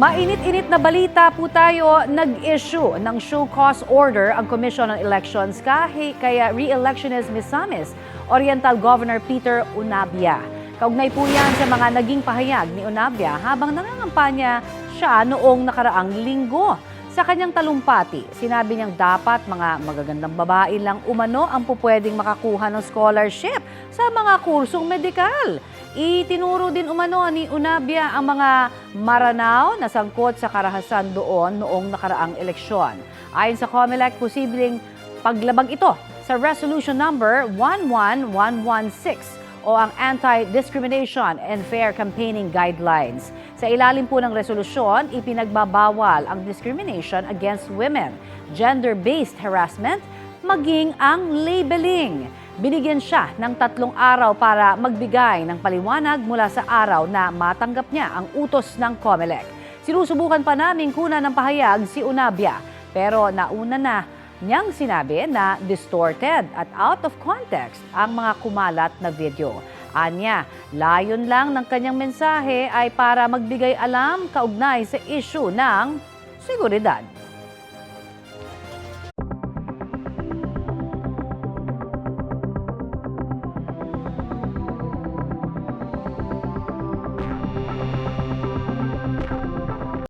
Mainit-init na balita po tayo, nag-issue ng show cause order ang Commission on Elections kaya re-electionist Misamis Oriental Governor Peter Unabia. Kaugnay po yan sa mga naging pahayag ni Unabia habang nangangampanya siya noong nakaraang linggo. Sa kanyang talumpati, sinabi niyang dapat mga magagandang babae lang umano ang pupwedeng makakuha ng scholarship sa mga kursong medikal. Itinuro din umano ni Unabia ang mga maranaw na sangkot sa karahasan doon noong nakaraang eleksyon. Ayon sa COMELEC, posibleng paglabag ito sa Resolution Number 11116 o ang Anti-Discrimination and Fair Campaigning Guidelines. Sa ilalim po ng resolusyon, ipinagbabawal ang discrimination against women, gender-based harassment, maging ang labeling. Binigyan siya ng 3 araw para magbigay ng paliwanag mula sa araw na matanggap niya ang utos ng COMELEC. Sinusubukan pa naming kunan ng pahayag si Unabia, pero nauna na niyang sinabi na distorted at out of context ang mga kumalat na video. Anya, layon lang ng kanyang mensahe ay para magbigay alam kaugnay sa issue ng seguridad.